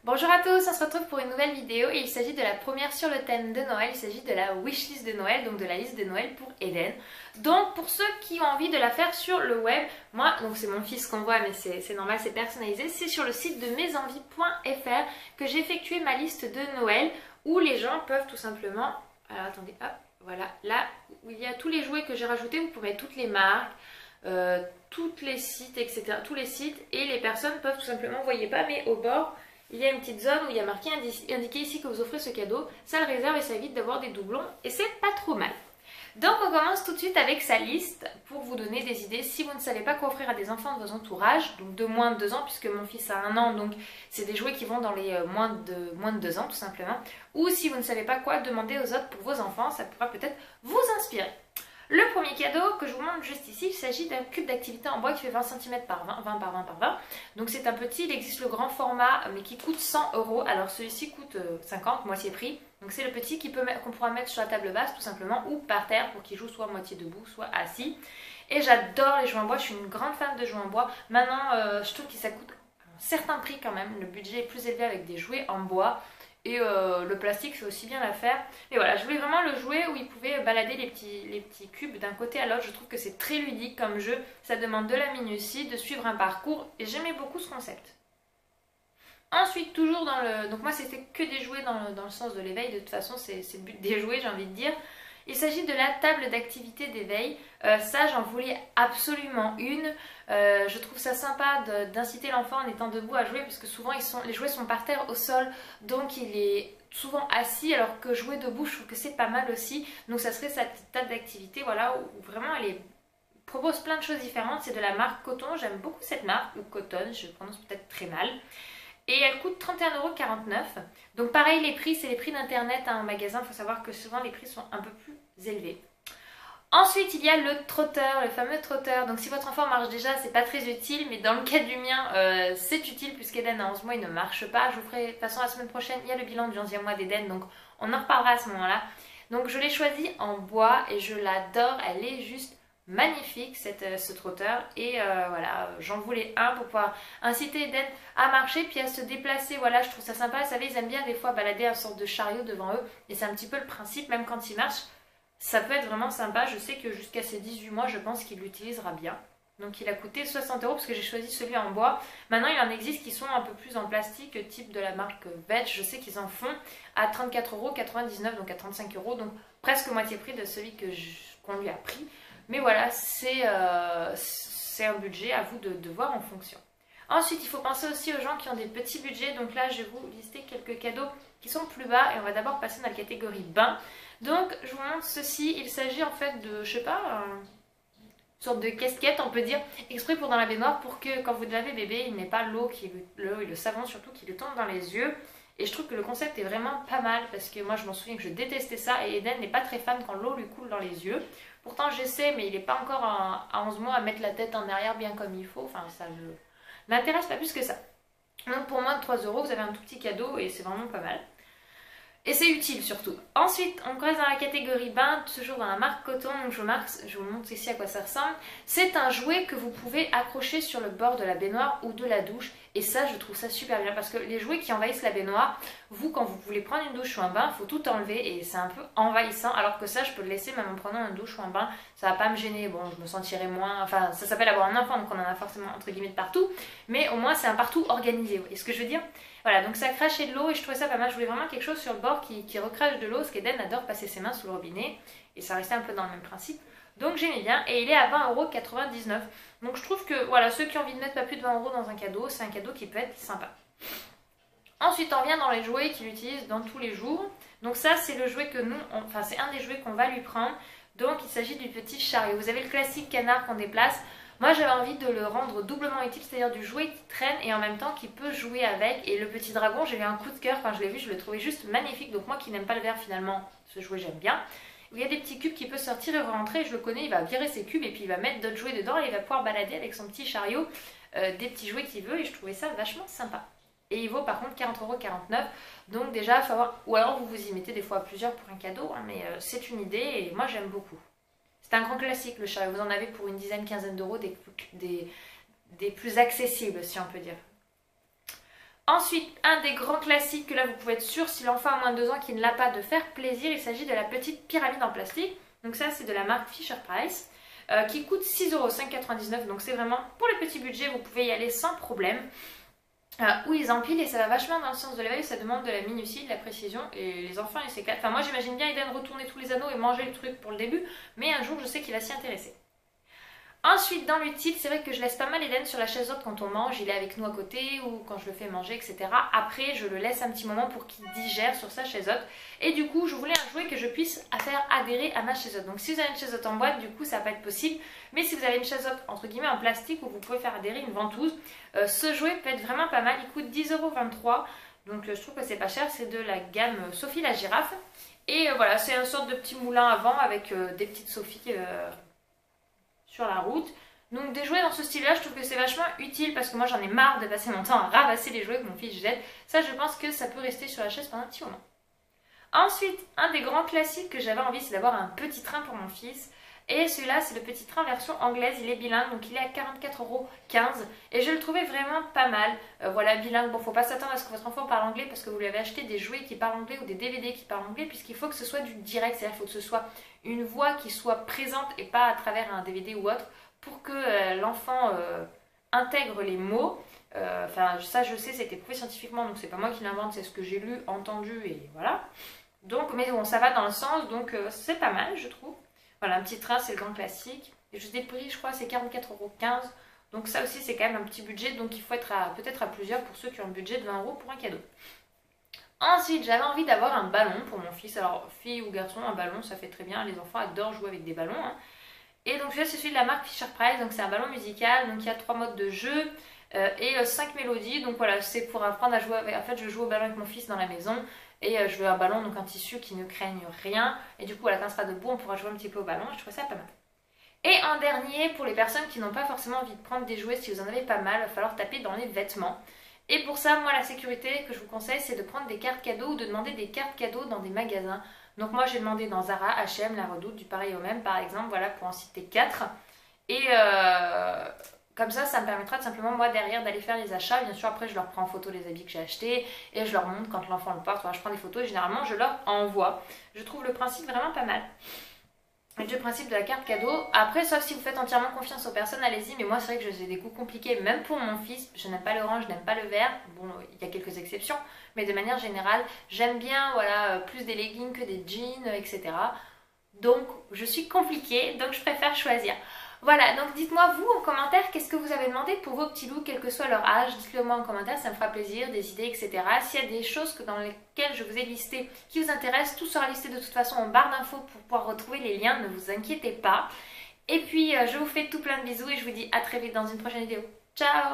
Bonjour à tous, on se retrouve pour une nouvelle vidéo et il s'agit de la première sur le thème de Noël, il s'agit de la wishlist de Noël, donc de la liste de Noël pour Eden. Donc pour ceux qui ont envie de la faire sur le web, moi, donc c'est mon fils qu'on voit mais c'est normal, c'est personnalisé, c'est sur le site de mesenvies.fr que j'ai effectué ma liste de Noël où les gens peuvent tout simplement, alors attendez, hop, voilà, là où il y a tous les jouets que j'ai rajoutés, vous pouvez mettre toutes les marques, tous les sites, etc. Tous les sites et les personnes peuvent tout simplement, vous voyez pas, mais au bord, il y a une petite zone où il y a marqué indiqué ici que vous offrez ce cadeau. Ça le réserve et ça évite d'avoir des doublons et c'est pas trop mal. Donc on commence tout de suite avec sa liste pour vous donner des idées. Si vous ne savez pas quoi offrir à des enfants de vos entourages, donc de moins de 2 ans, puisque mon fils a 1 an, donc c'est des jouets qui vont dans les moins de 2 ans tout simplement. Ou si vous ne savez pas quoi demander aux autres pour vos enfants, ça pourra peut-être vous inspirer. Le premier cadeau que je vous montre juste ici, il s'agit d'un cube d'activité en bois qui fait 20 cm par 20, 20 par 20 par 20. Donc c'est un petit, il existe le grand format mais qui coûte 100 €. Alors celui-ci coûte 50, moitié prix. Donc c'est le petit qu'on pourra mettre sur la table basse tout simplement ou par terre pour qu'il joue soit moitié debout, soit assis. Et j'adore les jouets en bois, je suis une grande fan de jouets en bois. Maintenant je trouve que ça coûte un certain prix quand même, le budget est plus élevé avec des jouets en bois. Et le plastique fait aussi bien l'affaire. Mais voilà, je voulais vraiment le jouet où il pouvait balader les petits cubes d'un côté à l'autre. Je trouve que c'est très ludique comme jeu. Ça demande de la minutie, de suivre un parcours. Et j'aimais beaucoup ce concept. Ensuite, toujours dans le... Donc moi, c'était que des jouets dans le sens de l'éveil. De toute façon, c'est le but des jouets, j'ai envie de dire. Il s'agit de la table d'activité d'éveil. Ça, j'en voulais absolument une. Je trouve ça sympa d'inciter l'enfant en étant debout à jouer parce que souvent les jouets sont par terre au sol, donc il est souvent assis alors que jouer debout, je trouve que c'est pas mal aussi. Donc ça serait sa petite table d'activité, voilà, où vraiment elle propose plein de choses différentes. C'est de la marque Coton, j'aime beaucoup cette marque, ou Cotton, je prononce peut-être très mal. Et elle coûte 31,49 €. Donc pareil, les prix, c'est les prix d'internet en magasin. Il faut savoir que souvent les prix sont un peu plus élevés. Ensuite, il y a le trotteur, le fameux trotteur. Donc si votre enfant marche déjà, c'est pas très utile. Mais dans le cas du mien, c'est utile puisqu'Eden a 11 mois, il ne marche pas. Je vous ferai, de toute façon, la semaine prochaine, il y a le bilan du 11e mois d'Eden. Donc on en reparlera à ce moment-là. Donc je l'ai choisi en bois et je l'adore. Elle est juste magnifique ce trotteur et voilà, j'en voulais un pour pouvoir inciter Eden à marcher puis à se déplacer. Voilà, je trouve ça sympa. Vous savez, ils aiment bien des fois balader une sorte de chariot devant eux et c'est un petit peu le principe, même quand ils marchent, ça peut être vraiment sympa. Je sais que jusqu'à ses 18 mois, je pense qu'il l'utilisera bien. Donc il a coûté 60 € parce que j'ai choisi celui en bois. Maintenant il en existe qui sont un peu plus en plastique, type de la marque Vetch. Je sais qu'ils en font à 34,99 €, donc à 35 €, donc presque moitié prix de celui qu'on lui a pris. Mais voilà, c'est un budget, à vous de voir en fonction. Ensuite, il faut penser aussi aux gens qui ont des petits budgets. Donc là, je vais vous lister quelques cadeaux qui sont plus bas. Et on va d'abord passer dans la catégorie bain. Donc, je vous montre ceci. Il s'agit en fait de, je sais pas, une sorte de casquette, on peut dire, exprès pour dans la baignoire pour que quand vous lavez bébé, il n'ait pas l'eau et le savon surtout qui lui tombe dans les yeux. Et je trouve que le concept est vraiment pas mal parce que moi je m'en souviens que je détestais ça et Eden n'est pas très fan quand l'eau lui coule dans les yeux. Pourtant j'essaie mais il n'est pas encore à 11 mois à mettre la tête en arrière bien comme il faut. Enfin ça ne m'intéresse pas plus que ça. Donc pour moins de 3 €, vous avez un tout petit cadeau et c'est vraiment pas mal. Et c'est utile surtout. Ensuite, on reste dans la catégorie bain, toujours dans la marque Coton. Donc je vous montre ici à quoi ça ressemble. C'est un jouet que vous pouvez accrocher sur le bord de la baignoire ou de la douche. Et ça, je trouve ça super bien parce que les jouets qui envahissent la baignoire, vous, quand vous voulez prendre une douche ou un bain, il faut tout enlever et c'est un peu envahissant. Alors que ça, je peux le laisser même en prenant une douche ou un bain. Ça va pas me gêner. Bon, je me sentirai moins... Enfin, ça s'appelle avoir un enfant, donc on en a forcément entre guillemets de partout. Mais au moins, c'est un partout organisé. Vous voyez ce que je veux dire? Voilà, donc ça crachait de l'eau et je trouvais ça pas mal. Je voulais vraiment quelque chose sur le bord qui recrache de l'eau, parce qu'Eden adore passer ses mains sous le robinet. Et ça restait un peu dans le même principe. Donc j'aimais bien. Et il est à 20,99 €. Donc je trouve que voilà, ceux qui ont envie de mettre pas plus de 20 € dans un cadeau, c'est un cadeau qui peut être sympa. Ensuite, on vient dans les jouets qu'il utilise dans tous les jours. Donc ça, c'est le jouet que nous, enfin c'est un des jouets qu'on va lui prendre. Donc il s'agit du petit chariot. Vous avez le classique canard qu'on déplace. Moi j'avais envie de le rendre doublement utile, c'est-à-dire du jouet qui traîne et en même temps qui peut jouer avec. Et le petit dragon, j'ai eu un coup de cœur quand je l'ai vu, je le trouvais juste magnifique. Donc moi qui n'aime pas le vert finalement, ce jouet j'aime bien. Il y a des petits cubes qui peuvent sortir et rentrer, je le connais, il va virer ses cubes et puis il va mettre d'autres jouets dedans et il va pouvoir balader avec son petit chariot des petits jouets qu'il veut et je trouvais ça vachement sympa. Et il vaut par contre 40,49 €, donc déjà il faut avoir, ou alors vous vous y mettez des fois à plusieurs pour un cadeau, hein, mais c'est une idée et moi j'aime beaucoup. C'est un grand classique le chariot, vous en avez pour une dizaine, quinzaine d'euros des plus accessibles si on peut dire. Ensuite, un des grands classiques que là vous pouvez être sûr si l'enfant a moins de 2 ans qui ne l'a pas de faire plaisir, il s'agit de la petite pyramide en plastique. Donc ça c'est de la marque Fisher Price qui coûte 6,5,99 €. Donc c'est vraiment pour les petits budgets, vous pouvez y aller sans problème. Où ils empilent et ça va vachement dans le sens de l'éveil, ça demande de la minutie, de la précision et les enfants ils s'éclatent. Enfin moi j'imagine bien Eden retourner tous les anneaux et manger le truc pour le début, mais un jour je sais qu'il va s'y intéresser. Ensuite, dans l'utile, c'est vrai que je laisse pas mal Eden sur la chaise haute quand on mange, il est avec nous à côté ou quand je le fais manger, etc. Après, je le laisse un petit moment pour qu'il digère sur sa chaise haute. Et du coup, je voulais un jouet que je puisse faire adhérer à ma chaise haute. Donc si vous avez une chaise haute en boîte, du coup, ça va pas être possible. Mais si vous avez une chaise haute, entre guillemets, en plastique, où vous pouvez faire adhérer une ventouse, ce jouet peut être vraiment pas mal. Il coûte 10,23 €. Donc je trouve que c'est pas cher, c'est de la gamme Sophie la girafe. Et voilà, c'est une sorte de petit moulin avant avec des petites Sophies sur la route. Donc des jouets dans ce style-là, je trouve que c'est vachement utile parce que moi j'en ai marre de passer mon temps à ramasser les jouets que mon fils jette. Ça, je pense que ça peut rester sur la chaise pendant un petit moment. Ensuite, un des grands classiques que j'avais envie, c'est d'avoir un petit train pour mon fils. Et celui-là, c'est le petit train version anglaise, il est bilingue, donc il est à 44,15 € et je le trouvais vraiment pas mal. Voilà, bilingue, bon, faut pas s'attendre à ce que votre enfant parle anglais parce que vous lui avez acheté des jouets qui parlent anglais ou des DVD qui parlent anglais, puisqu'il faut que ce soit du direct, c'est-à-dire qu'il faut que ce soit une voix qui soit présente et pas à travers un DVD ou autre pour que l'enfant intègre les mots. Enfin, ça je sais, ça a été prouvé scientifiquement, donc c'est pas moi qui l'invente, c'est ce que j'ai lu, entendu et voilà. Donc, mais bon, ça va dans le sens, donc c'est pas mal, je trouve. Voilà, un petit train, c'est le grand classique. Et je vous ai pris, je crois, c'est 44,15 €. Donc ça aussi, c'est quand même un petit budget. Donc il faut être peut-être à plusieurs pour ceux qui ont un budget de 20 € pour un cadeau. Ensuite, j'avais envie d'avoir un ballon pour mon fils. Alors, fille ou garçon, un ballon, ça fait très bien. Les enfants adorent jouer avec des ballons, hein. Et donc celui-là, c'est celui de la marque Fisher Price. Donc c'est un ballon musical. Donc il y a 3 modes de jeu et 5 mélodies. Donc voilà, c'est pour apprendre à jouer avec... En fait, je joue au ballon avec mon fils dans la maison. Et je veux un ballon, donc un tissu qui ne craigne rien. Et du coup, voilà, quand on sera debout, on pourra jouer un petit peu au ballon. Je trouve ça pas mal. Et en dernier, pour les personnes qui n'ont pas forcément envie de prendre des jouets, si vous en avez pas mal, il va falloir taper dans les vêtements. Et pour ça, moi, la sécurité que je vous conseille, c'est de prendre des cartes cadeaux ou de demander des cartes cadeaux dans des magasins. Donc moi, j'ai demandé dans Zara, H&M, La Redoute, du pareil au même, par exemple, voilà, pour en citer 4. Et comme ça me permettra de simplement, moi, derrière, d'aller faire les achats. Bien sûr, après, je leur prends en photo les habits que j'ai achetés et je leur montre quand l'enfant le porte. Voilà, je prends des photos et généralement, je leur envoie. Je trouve le principe vraiment pas mal. Et le principe de la carte cadeau. Après, sauf si vous faites entièrement confiance aux personnes, allez-y. Mais moi, c'est vrai que j'ai des goûts compliqués, même pour mon fils. Je n'aime pas l'orange, je n'aime pas le vert. Bon, il y a quelques exceptions. Mais de manière générale, j'aime bien, voilà, plus des leggings que des jeans, etc. Donc, je suis compliquée, donc je préfère choisir. Voilà, donc dites-moi vous en commentaire qu'est-ce que vous avez demandé pour vos petits loups, quel que soit leur âge. Dites-le moi en commentaire, ça me fera plaisir, des idées, etc. S'il y a des choses dans lesquelles je vous ai listé qui vous intéressent, tout sera listé de toute façon en barre d'infos pour pouvoir retrouver les liens, ne vous inquiétez pas. Et puis, je vous fais tout plein de bisous et je vous dis à très vite dans une prochaine vidéo. Ciao!